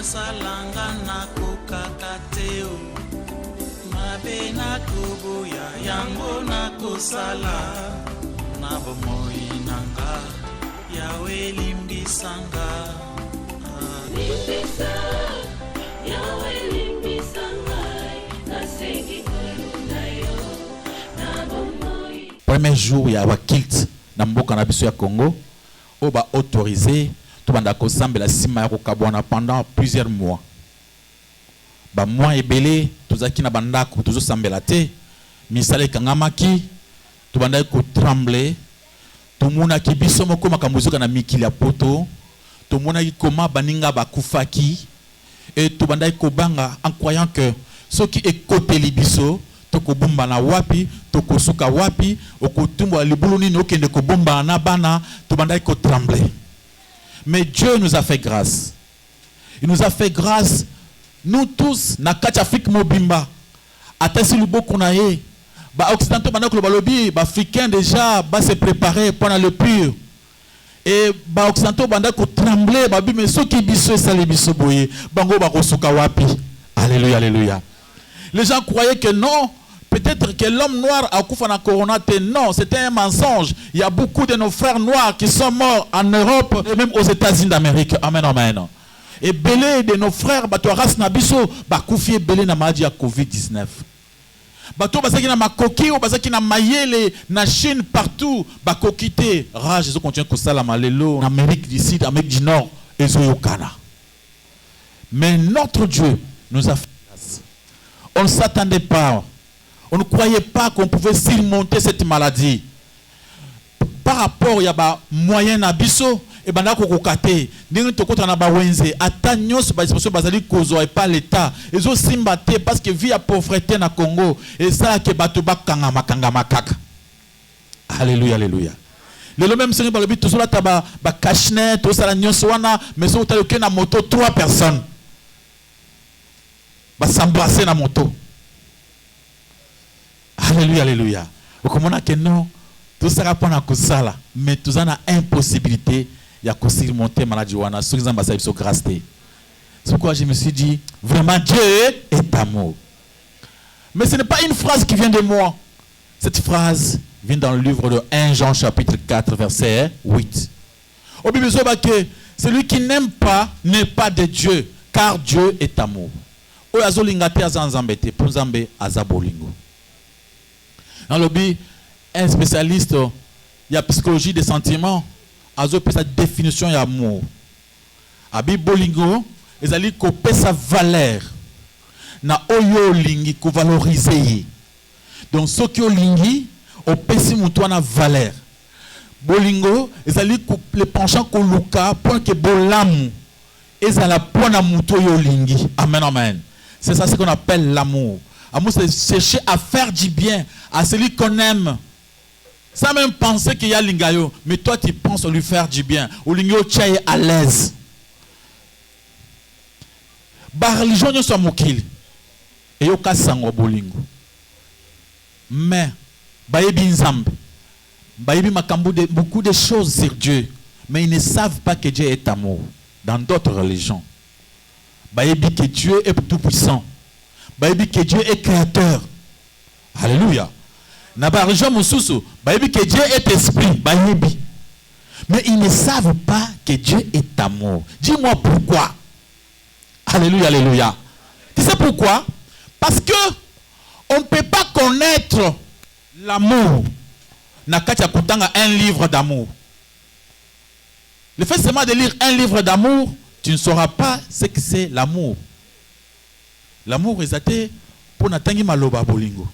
salanga na kokakateo mabe na kubuya yango na kosala na bomoi nanga yawe limbisanga limbisa yawe limbisanga nasengi kolunda yo na bomoi. Premier jour ya wakilt na mboka na biso ya Congo o ba autorisé tout banda ko sambela sima ya kokabwana pendant plusieurs mois. Ba mois ebele tozaki na banda ko tozo sambela te misale kangamaki tout banda ko trembler tout mona ki biso moko makambuzuka na mikili ya poto tout mona ki koma baninga bakufaki et tout banda ko banga en croyant que ce qui est côté libiso toko bomba na wapi toko suka wapi okotumba libulu nini okende ko bomba na bana tout banda ko trembler. Mais Dieu nous a fait grâce. Il nous a fait grâce, nous tous, na Afrique Mobimba. Attention le beau qu'on a eu. Bah occidentaux, maintenant le lobby, bah africain déjà, bah se préparer pendant le pur. Et bah occidentaux, bah qu'on tremblait, bah mais ceux qui bisou ça les bisou boye, bango bah kosuka wapi. Alléluia, alléluia. Les gens croyaient que non. Peut-être que l'homme noir a couvert la corona. Non, c'était un mensonge. Il y a beaucoup de nos frères noirs qui sont morts en Europe et même aux États-Unis d'Amérique. Amen, amen. Et belé de nos frères, bato race nabiso, ba koufié belé na maladie à Covid-19. Bato basaki na makoki ou basaki na mayele na Chine partout, ba kokité rage ils ont continué ko sala malelo en Amérique du Sud, Amérique du Nord et Zoyokana. Mais notre Dieu nous a fait grâce. On ne s'attendait pas. On ne croyait pas qu'on pouvait surmonter cette maladie. Par rapport à des moyens nabiso et banda ko kokate ndenge tokota na ba wenze atanyos ba expression bazali kozo et pas l'état ezo simbate parce que vie à pauvreté na Congo et ça que bato bakanga makaka. Alléluia, alléluia. Le même seigneur balobi to sola taba ba cachnet to sala nyos wana mais so taloke na moto 3 personnes. Ba s'embrasser na moto. Alléluia, alléluia. Vous comprenez que non, tout ça répond à Kosala, mais tout ça a impossibilité, il y a qu'à surmonter maladie wana, sur les ambassades sont grâce. C'est pourquoi je me suis dit, vraiment Dieu est amour. Mais ce n'est pas une phrase qui vient de moi. Cette phrase vient dans le livre de 1 Jean chapitre 4 verset 8. Au Bible que celui qui n'aime pas n'est pas de Dieu, car Dieu est amour. Oyazolingate azanzambete, pour Zambé azabolingo. Dans le but, un spécialiste, il y a psychologie des sentiments, a sa définition de l'amour. Abi bolingo, ils allaient couper sa valeur. Na oyo lingi ko valoriser. Donc ce qui lingi, au pesi muto na valeur. Bolingo, ils allaient couper le penchant ko luka pour que bolamu, ils allaient pour na muto yo lingi. Amen, amen. C'est ça ce qu'on appelle l'amour. Amour, c'est chercher à faire du bien à celui qu'on aime. Sans même penser qu'il y a l'ingayo. Mais toi, tu penses à lui faire du bien. Ou l'ingayo, tu es à l'aise. La religion, nous sommes mokili. Et yo kasango bolingo. Mais, bayebi nzambe. Bayebi makambo de beaucoup de choses sur Dieu. Mais ils ne savent pas que Dieu est amour. Dans d'autres religions. Bayebi que Dieu est tout puissant. Bayebi que Dieu est créateur. Alléluia. Na ba religion mususu, bayebi que Dieu est esprit, bayebi. Mais ils ne savent pas que Dieu est amour. Dis-moi pourquoi. Alléluia, alléluia. Tu sais pourquoi? Parce que on ne peut pas connaître l'amour. Nakatia kutanga un livre d'amour. Le fait seulement de lire un livre d'amour, tu ne sauras pas ce que c'est l'amour. L'amour est athée pour natangi maloba bolingo.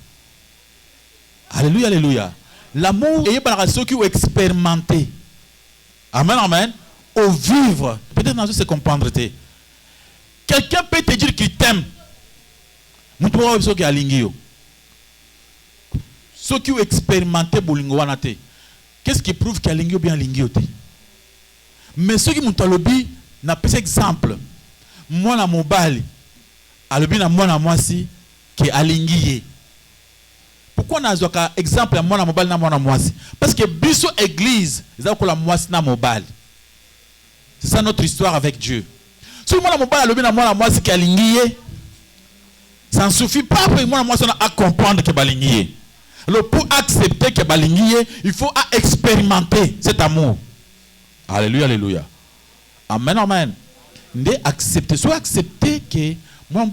Alléluia, alléluia. L'amour est par ceux qui ont expérimenté. Amen, amen. Au vivre. Peut-être dans ce se comprendre. Quelqu'un peut te dire qu'il t'aime. Nous pouvons ceux qui ont lingio. Ceux qui ont expérimenté bolingo wanate. Qu'est-ce qui prouve qu'il y a lingio bien lingio? Mais ceux qui m'ont dit, n'a pas exemple. Moi na mobali. Alobi na moi na moi si qui est alingié. Pourquoi on a un exemple à moi na mobali na moi na moi si? Parce que biso église, ils ont la moi na mobali. C'est ça notre histoire avec Dieu. Tout le monde a le moi c'est qu'il ça ne suffit pas pour moi à comprendre que balingié. Alors pour accepter que balingié, il faut expérimenter cet amour. Alléluia, alléluia. Amen, amen. Soit accepter que moi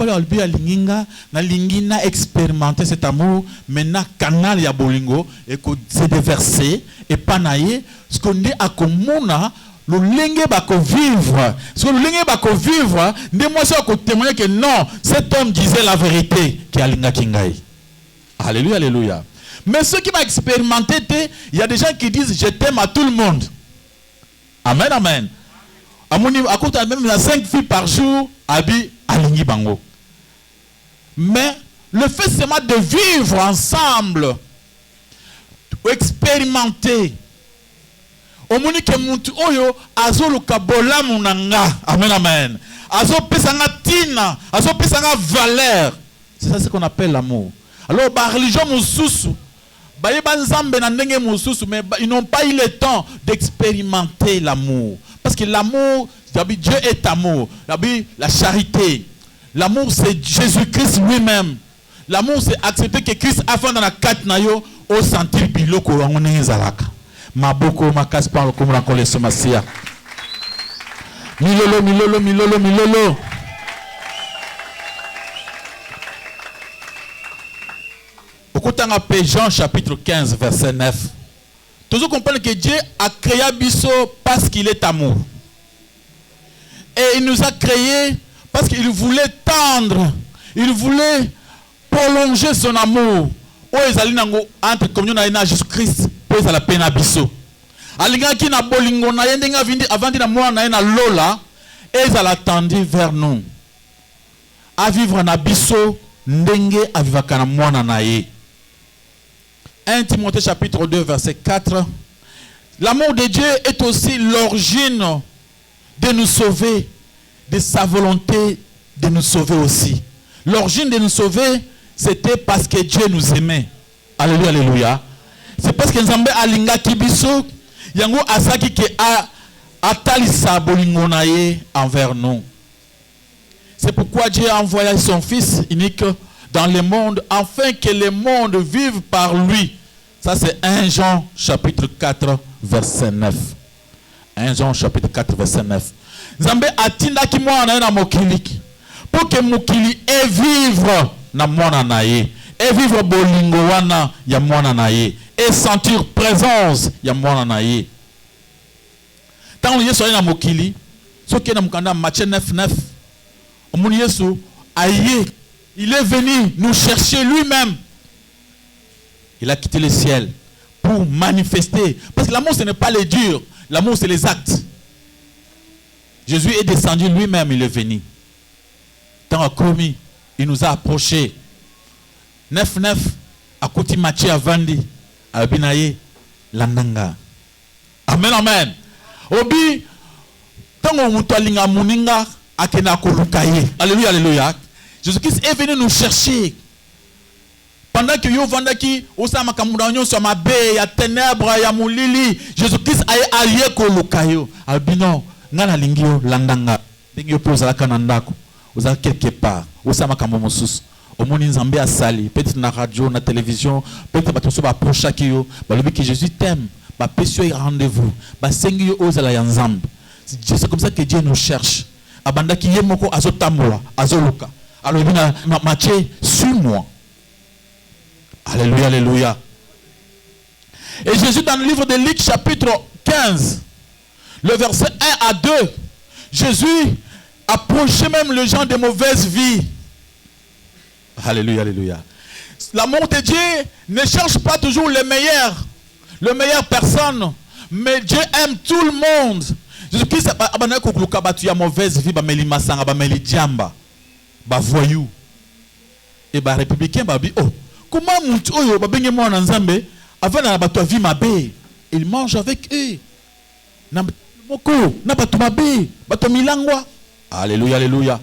na expérimenter cet amour, maintenant canal ya bolingo et que c'est déversé et pas naïe, ce qu'on dit à communa le lingue bako vivre. Ce que le lingue bako vivre, ne moi ça témoigner que non, cet homme disait la vérité qui a linga kingai. Alléluia, alléluia. Mais ceux qui vont expérimenter, il y a des gens qui disent je t'aime à tout le monde. Amen, amen. À côté même 5 filles par jour, abi alingi bango. Mais le fait seulement de vivre ensemble, expérimenter. Omoni ke muntu oyo azoluka bolamu nanga. Amen, amen. Azo pesanga tina, azo pesanga valeur. C'est ça ce qu'on appelle l'amour. Alors ba religion mususu, ba yeba nzambe na ndenge mususu, mais ils n'ont pas eu le temps d'expérimenter l'amour. Parce que l'amour, Dieu est amour. La charité. L'amour c'est Jésus-Christ lui-même. L'amour c'est accepter que Christ a fait dans la carte nayo au sentir biloko ngone zalaka. Maboko makas parle comme la colère somasia. Milolo, milolo, milolo, milolo. Okotanga Jean chapitre 15 verset 9. Toujours comprendre que Dieu a créé Bisso parce qu'il est amour. Et il nous a créé parce qu'il voulait tendre. Il voulait prolonger son amour. Entre communion et Jésus-Christ. Pour la peine à Bisso. Alinga qui na bolingo na yendenga vindi avant de moi na lola. Et ils attendu vers nous. À vivre na Bisso. Ndenge à vivre kana mwana na ye. 1 Timothée chapitre 2 verset 4. L'amour de Dieu est aussi l'origine de nous sauver, de sa volonté de nous sauver aussi. L'origine de nous sauver, c'était parce que Dieu nous aimait. Alléluia, alléluia. C'est parce que Nzambe alinga kibiso, yango asaki ke atalisa bolingo na ye envers nous. C'est pourquoi Dieu a envoyé son Fils unique dans le monde, afin que le monde vive par lui. Ça c'est 1 Jean chapitre 4 verset 9. 1 Jean chapitre 4 verset 9. Nzambe atinda ki mwana na mokili pour que mokili et vivre na mwana na ye, et vivre bolingo wana ya mwana na ye, et sentir présence ya mwana na ye. Tant Yesu na mokili, ce qui est dans mukanda Matthieu 9:9. Omoni Yesu aye. Il est venu nous chercher lui-même. Il a quitté le ciel pour manifester. Parce que l'amour, ce n'est pas les durs. L'amour, c'est les actes. Jésus est descendu lui-même, il est venu. Tant a commis, il nous a approchés. 9:9, à côté Matthieu Avandi, à Binaye, Landanga. Amen, amen. Obi, tant on mutalinga muninga, akena kolukaye. Alléluia, alléluia. Jésus-Christ est venu nous chercher. Pendant que yo vandaki osama kamudanyo sur ma baie, ya ténèbres, ya mulili, Jésus-Christ a allié kolukayo. Albino, ngana lingio landanga. Lingio pour la kanandako. Vous avez quelque part. Osama kamomosus. Omoni Nzambe a sali. Peut-être na radio, na télévision, peut-être batoso ba procha kiyo. Balobi que Jésus t'aime. Ba pesio y rendez-vous. Ba sengi yo ozala ya Nzambe. C'est comme ça que Dieu nous cherche. Abandaki yemoko azotambola, azoluka. Alors, il a Matthieu, suis-moi. Alléluia, alléluia. Et Jésus, dans le livre de Luc, chapitre 15, le verset 1 à 2, Jésus approchait même les gens de mauvaise vie. Alléluia, alléluia. L'amour de Dieu ne cherche pas toujours les meilleures personnes, mais Dieu aime tout le monde. Jésus-Christ a mauvaise vie, ba voyou et ba républicain ba bi oh comment muntu oyo ba benge mwana Nzambe avant na ba to vie mabe il mange avec eux na moko na ba to mabe ba to milangwa. Alléluia, alléluia.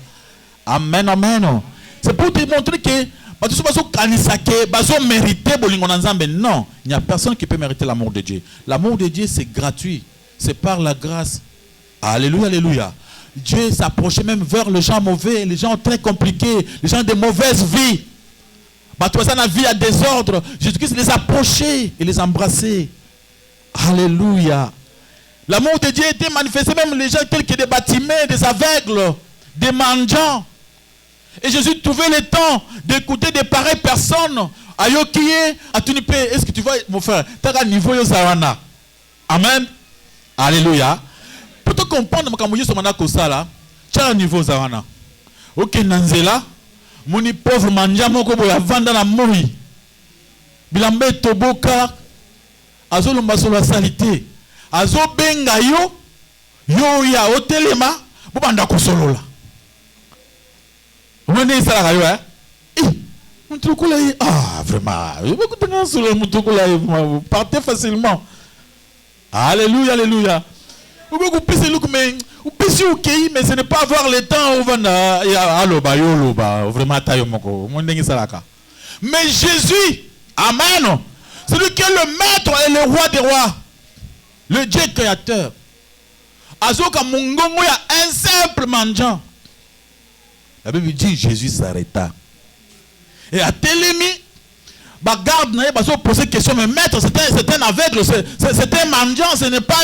Amen, amen. C'est pour te montrer que ba to so kanisa ke ba so mériter bolingo na Nzambe. Non, il n'y a personne qui peut mériter l'amour de Dieu. L'amour de Dieu c'est gratuit, c'est par la grâce. Alléluia, alléluia. Dieu s'approchait même vers les gens mauvais, les gens très compliqués, les gens de mauvaise vie. Toi, ça, la vie à désordre. Jésus-Christ les approchait et les embrassait. Alléluia. L'amour de Dieu était manifesté même les gens tels que des bâtiments, des aveugles, des mendiants. Et Jésus trouvait le temps d'écouter des pareilles personnes. Ayokiye, atunipe. Est-ce que tu vois, mon frère, tu as un niveau yosawana. Amen. Alléluia. Pour te comprendre, tu as un niveau yosawana. Ok, Nanzela. Moni pauvre manja moko boya vanda na moi. Bilambe toboka azo lomba solo salité. Azo benga yo ya hotelema bo banda ko solola. Wende sala kayo mutukula vraiment. Beaucoup de gens solo mutukula partez facilement. Alléluia, alléluia. Beaucoup pisse look mais ou pisse ok mais ce n'est pas avoir le temps au vanda aloba yoloba vraiment tayo moko mondengi salaka. Mais Jésus, amen, celui qui est le maître et le roi des rois, le Dieu créateur, azoka mungongo ya un simple mendiant. La Bible dit Jésus s'arrêta et à Télémi garde n'a pas posé question, mais maître, c'est un aveugle, c'est un mendiant, ce n'est pas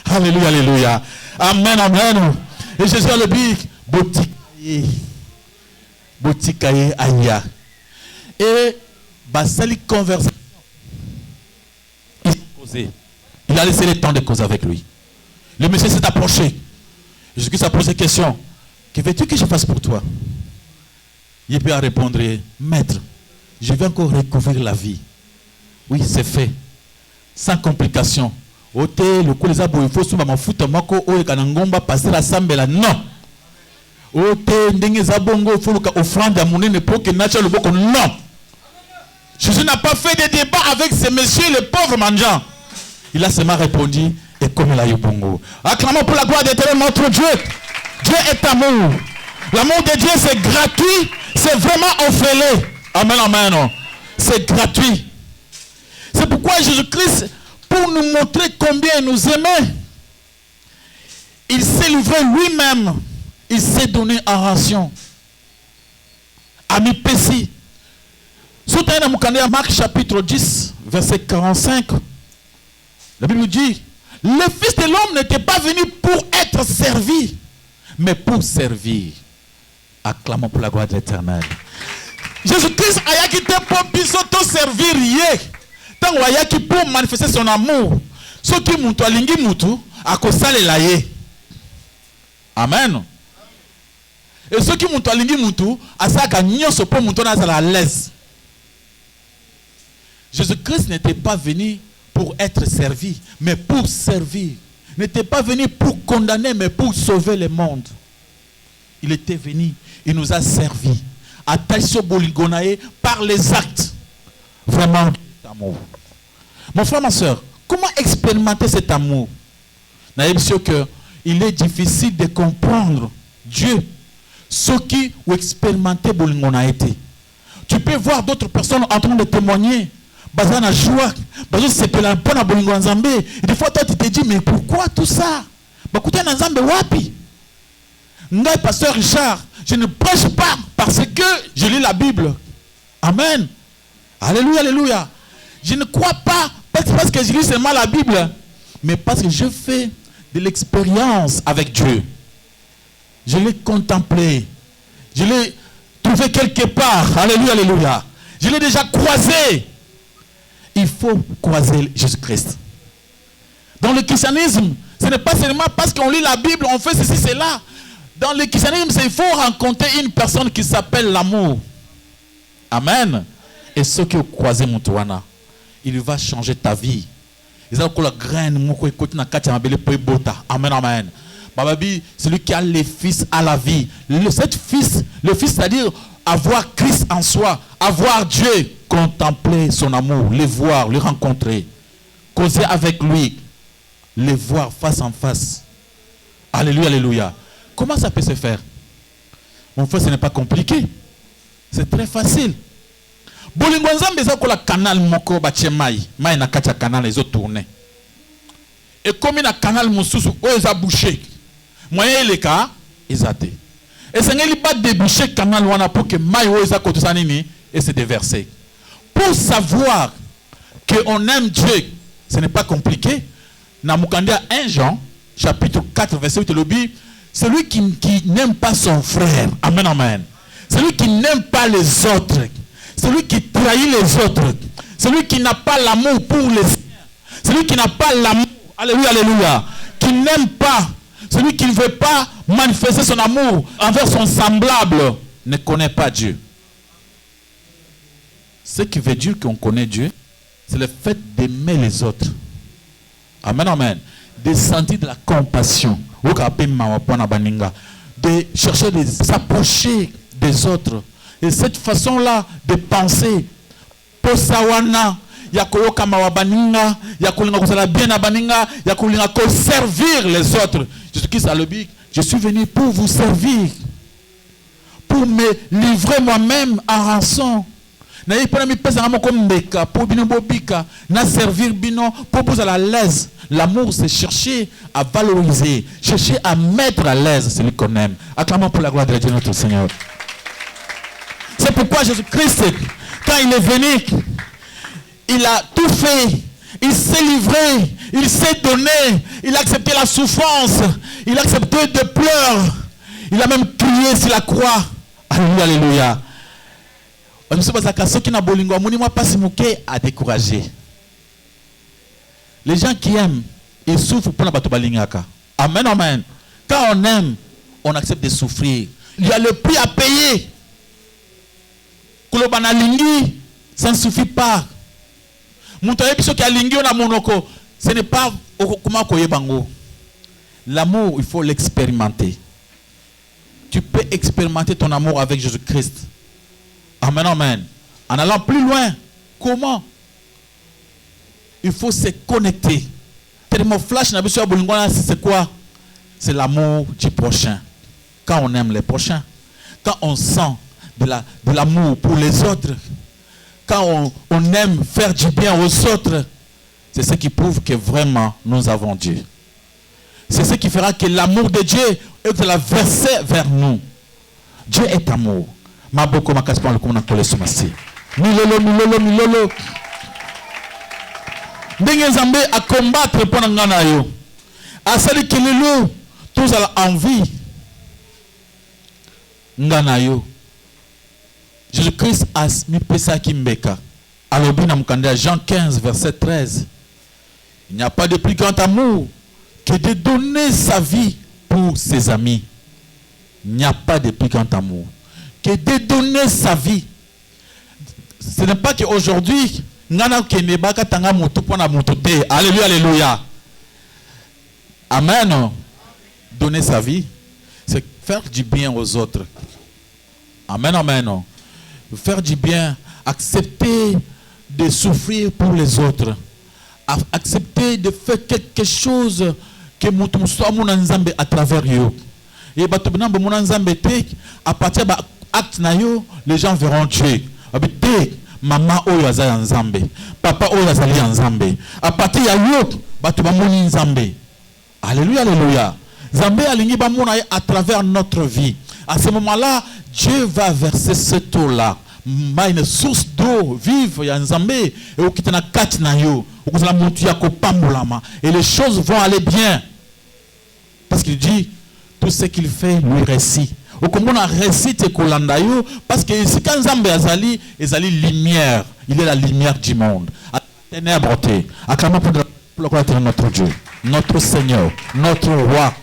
alléluia, alléluia, amen, amen. Et Jésus a le dit botikaye aya et basali conversation. Il a laissé le temps de causer avec lui. Le monsieur s'est approché. Jésus s'est posé question. Que veux-tu que je fasse pour toi? Il peut répondre, maître, je vais encore recouvrir la vie. Oui, c'est fait. Sans complication. Ote, le coup les abos, il faut souba ma foute mako, o kanangomba passer la sambela. Non. Ote, ndenge zabongo, il faut offrande à mon nez, pour que nature le boko. Non. Jésus n'a pas fait de débat avec ces messieurs, les pauvres mendiants. Il a seulement répondu, et comme il a eu bongo. Acclamons pour la gloire d'éternel notre Dieu. Dieu est amour. L'amour de Dieu, c'est gratuit. C'est vraiment offert. Amen, amen. C'est gratuit. C'est pourquoi Jésus-Christ, pour nous montrer combien il nous aimait, il s'est livré lui-même. Il s'est donné en rançon. Ami Pessi. Soutenez Marc chapitre 10, verset 45. La Bible dit, le Fils de l'homme n'était pas venu pour être servi, mais pour servir. Acclamons pour la gloire de l'Éternel. Jésus-Christ a quitté pour bisoto servir yé. Tant a qui pour manifester son amour. Ce qui mutu alingi mutu a kosale la yé. Amen. Et ce qui mutu alingi mutu a sa ka nyoso pour mutu na à l'aise. Jésus-Christ n'était pas venu pour être servi, mais pour servir. N'était pas venu pour condamner, mais pour sauver le monde. Il était venu, il nous a servi. Attention Boligonae par les actes. Vraiment d'amour. Mon frère, ma soeur, comment expérimenter cet amour? Il est difficile de comprendre Dieu. Ce qui ou expérimenter Boligonae. Tu peux voir d'autres personnes en train de témoigner. Bazana joie, bazana c'est la bonne abolingo nzambe. Et des fois toi tu te dis mais pourquoi tout ça? Bakuta na nzambe wapi? Ngai pasteur Richard, je ne prêche pas parce que je lis la Bible. Amen. Alléluia, alléluia. Je ne crois pas parce que je lis seulement la Bible, mais parce que je fais de l'expérience avec Dieu. Je l'ai contemplé. Je l'ai trouvé quelque part. Alléluia, alléluia. Je l'ai déjà croisé. Il faut croiser Jésus-Christ. Dans le christianisme, ce n'est pas seulement parce qu'on lit la Bible, on fait ceci, cela. Dans le christianisme, il faut rencontrer une personne qui s'appelle l'amour. Amen. Et ceux qui ont croisé Moutouana, il va changer ta vie. Ils ont la graine, amen, amen. Bababi, celui qui a les fils à la vie. Le fils, c'est-à-dire avoir Christ en soi, avoir Dieu, contempler son amour, le voir, le rencontrer, causer avec lui, le voir face en face. Alléluia, alléluia. Comment ça peut se faire? Mon frère, ce n'est pas compliqué. C'est très facile. Bolingo nzambe eza kola canal moko batie mai na kati ya canal ezo tourner. Et comme il y a un canal moussous, où ils ont bouché. Moyen les cas, ils ont été. Et ce n'est pas déboucher le canal pour que maille où ils ont côté sanini et se déverser. Pour savoir qu'on aime Dieu, ce n'est pas compliqué. Dans 1 Jean, chapitre 4, verset 8, le dit, celui qui n'aime pas son frère, amen, amen. Celui qui n'aime pas les autres, celui qui trahit les autres, celui qui n'a pas l'amour pour les siens, celui qui n'a pas l'amour, alléluia, alléluia, qui n'aime pas, celui qui ne veut pas manifester son amour envers son semblable, ne connaît pas Dieu. Ce qui veut dire qu'on connaît Dieu, c'est le fait d'aimer les autres. Amen, amen. De sentir de la compassion. De chercher de s'approcher des autres. Et cette façon-là de penser, pour sawana, yakoyoka mawabaninga, yakolinga kozala bien abaninga, yakolinga ko servir les autres. Jésus-Christ a le but, je suis venu pour vous servir, pour me livrer moi-même en rançon. Na yipana mi pesa ngamo kombeka pour bino bobika na servir bino pour vous à l'aise. L'amour c'est chercher à valoriser, chercher à mettre à l'aise celui qu'on aime. Acclamons pour la gloire de Dieu notre Seigneur. C'est pourquoi Jésus-Christ, quand il est venu, il a tout fait. Il s'est livré, il s'est donné, il a accepté la souffrance, il a accepté de pleurer, il a même crié sur la croix. Alléluia, alléluia. À décourager. Les gens qui aiment, ils souffrent pour la batobalingaka. Amen, amen. Quand on aime, on accepte de souffrir. Il y a le prix à payer. Ça ne suffit pas. Ce n'est pas l'amour, il faut l'expérimenter. Tu peux expérimenter ton amour avec Jésus-Christ. Amen, amen. En allant plus loin, comment? Il faut se connecter. C'est quoi? C'est l'amour du prochain. Quand on aime les prochains, quand on sent de l'amour pour les autres, quand on aime faire du bien aux autres, c'est ce qui prouve que vraiment nous avons Dieu. C'est ce qui fera que l'amour de Dieu est la verser vers nous. Dieu est amour. Maboko makaspa le komuna kole somasi. Milolo milolo milolo. Ndenge Nzambe a combattre pour ngana yo. Asali kelelo tous à envie. Ngana yo. Jésus-Christ a mis pesa kimbeka. Alobi na mukanda Jean 15 verset 13. Il n'y a pas de plus grand amour que de donner sa vie pour ses amis. Il n'y a pas de plus grand amour que de donner sa vie. Ce n'est pas qu'aujourd'hui, alléluia, alléluia. Amen. Donner sa vie, c'est faire du bien aux autres. Amen, amen. Faire du bien, accepter de souffrir pour les autres. Accepter de faire quelque chose que nous à travers eux. Et à partir de acte les gens verront Dieu. Maman oyo azali nzambe, papa oyo azali nzambe. À partir de yo, batu bamoni nzambe. Alléluia, alléluia. Nzambe alingi bamona à travers notre vie. À ce moment-là, Dieu va verser cette eau-là. Une source d'eau vive ya nzambe et okitana kati na yo. Okozala mutu ya kopambolama et les choses vont aller bien. Parce qu'il dit tout ce qu'il fait lui réussit. Au comment on récite Kolanda yo parce que c'est quand Nzambe azali lumière, il est la lumière du monde. Ténèbres, acclamons pour la gloire de notre Dieu, notre Seigneur, notre roi.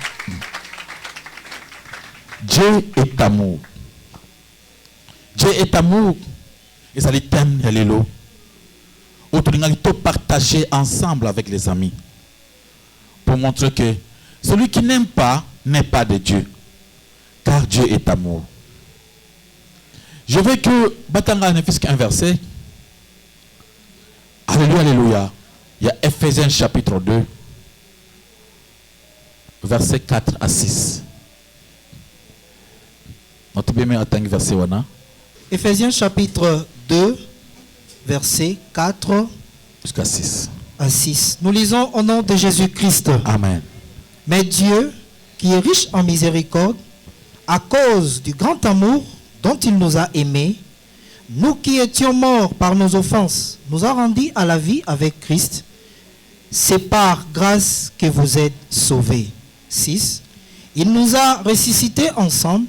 Dieu est amour. Dieu est amour. Et ça les thème yalelo. Autour partager ensemble avec les amis pour montrer que celui qui n'aime pas n'est pas de Dieu. Car Dieu est amour. Je veux que Batanga ne fasse qu'un verset. Alléluia, alléluia. Il y a Ephésiens chapitre 2, verset 4 à 6. Notre bien atteint verset wana. Ephésiens chapitre 2, verset 4 jusqu'à 6. à 6. Nous lisons au nom de Jésus-Christ. Amen. Mais Dieu, qui est riche en miséricorde, à cause du grand amour dont il nous a aimés, nous qui étions morts par nos offenses, nous a rendus à la vie avec Christ. C'est par grâce que vous êtes sauvés. 6. Il nous a ressuscités ensemble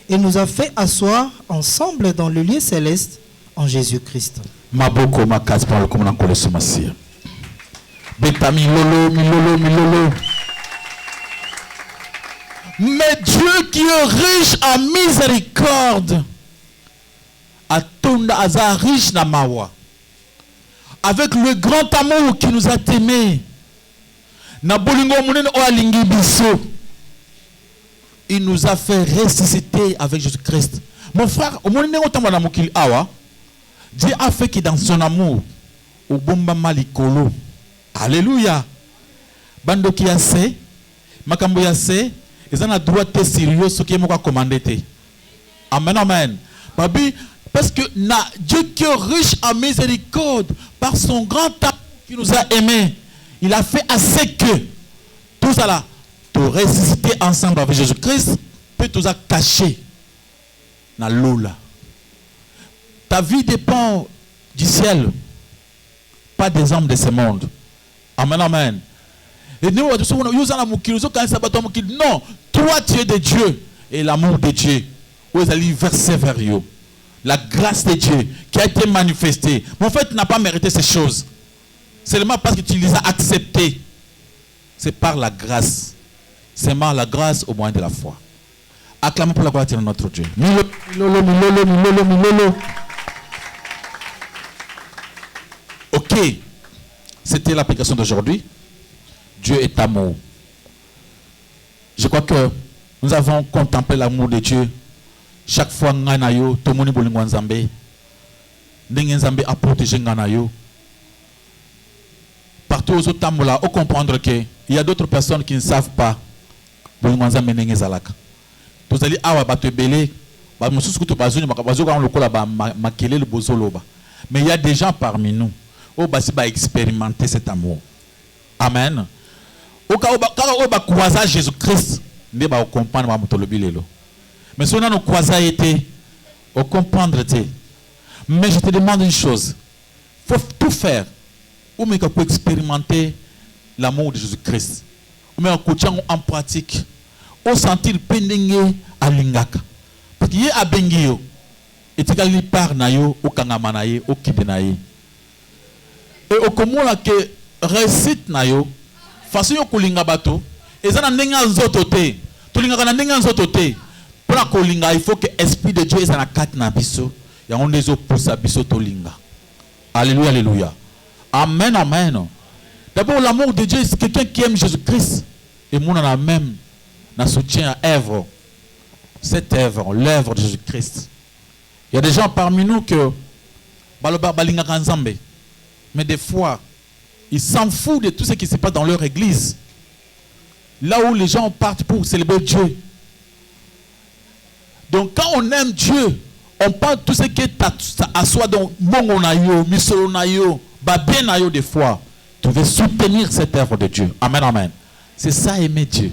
et nous a fait asseoir ensemble dans le lieu céleste en Jésus-Christ. Maboko makas par le commandant Koleso Massia. Beta milolo, milolo, milolo. Mais Dieu qui est riche en miséricorde, atonda aza riche na mawa, avec le grand amour qui nous a aimés, na bolingo munene o alingi biso, il nous a fait ressusciter avec Jésus-Christ. Mon frère, au moment où na mokili awa, Dieu a fait que dans son amour, au bomba malikolo, alléluia, bando ki ase, makambo yase, ils ont droit de sérieux ce qui est moi commandé. Amen, amen. Babi, parce que Dieu qui est riche en miséricorde, par son grand amour qui nous a aimés, il a fait assez que tout ça là, te ressusciter ensemble avec Jésus-Christ, peut tout ça cacher dans l'eau là. Ta vie dépend du ciel, pas des hommes de ce monde. Amen, amen. Et nous, non, toi tu es de Dieu et l'amour de Dieu. Vous allez verser vers eux. La grâce de Dieu qui a été manifestée. Mais en fait, tu n'as pas mérité ces choses. Seulement parce que tu les as acceptées. C'est par la grâce. C'est par la grâce au moyen de la foi. Acclamons pour la gloire de notre Dieu. Milolo, milolo, milolo, milolo. Ok. C'était l'application d'aujourd'hui. Dieu est amour. Je crois que nous avons contemplé l'amour de Dieu. Chaque fois nganayo tomoni bolingo nzambe. Ndenge nzambe a protégé nganayo. Partout aux autres tamola, on comprendre que il y a d'autres personnes qui ne savent pas bolingo nzambe ndenge zalaka. Tous allez awa bato belé, ba mususu kuto bazuni bakabazoka lokola ba makele le bozoloba. Mais il y a des gens parmi nous au basi ba expérimenter cet amour. Amen. Quand on va croiser Jésus-Christ, on va comprendre mais si on a nos croisés été, on comprendre. Mais je te demande une chose. Il faut tout faire pour expérimenter l'amour de Jésus-Christ. On met en pratique. On sentir pendenge à l'ingaka. Parce qu'il y a à Bengio. Et tu as par nayo, au kangamanaye, au kidenaye. Et au komona que récite nayo. Façon yo kolinga bato ezana ndenga nzoto te tolinga kana ndenga nzoto te pour kolinga il faut que esprit de Dieu ezana kat na biso ya on les oposa biso tolinga. Alléluia, alléluia. Amen, amen. D'abord l'amour de Dieu, c'est quelqu'un qui aime Jésus-Christ et mon en a même na soutien à œuvre cette œuvre, l'œuvre de Jésus-Christ. Il y a des gens parmi nous que balinga kanzambe mais des fois ils s'en foutent de tout ce qui se passe dans leur église. Là où les gens partent pour célébrer Dieu. Donc quand on aime Dieu, on parle de tout ce qui est à soi. Donc, mongonayo, misolonayo, babenayo des fois. Tu veux soutenir cette œuvre de Dieu. Amen, amen. C'est ça aimer Dieu.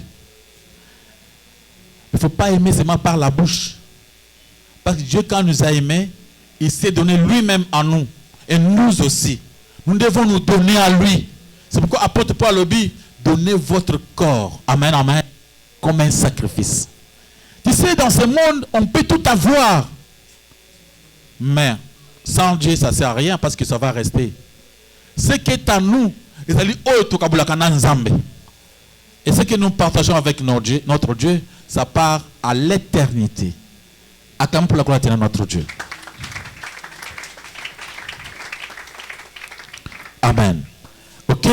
Il ne faut pas aimer seulement par la bouche. Parce que Dieu, quand il nous a aimés, il s'est donné lui-même à nous. Et nous aussi. Nous devons nous donner à lui. C'est pourquoi apôtre Paul le dit, donnez votre corps, amen, amen, comme un sacrifice. Tu sais, dans ce monde, on peut tout avoir. Mais sans Dieu, ça ne sert à rien parce que ça va rester. Ce qui est à nous, et ce que nous partageons avec notre Dieu, ça part à l'éternité. Acclamons pour la gloire de notre Dieu. Amen. Ok?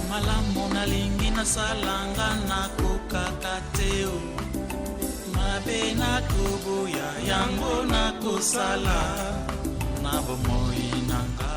Malamu nalingi na salanga na kokakateo. mabe nakoboya yango nakosala na bomoi nanga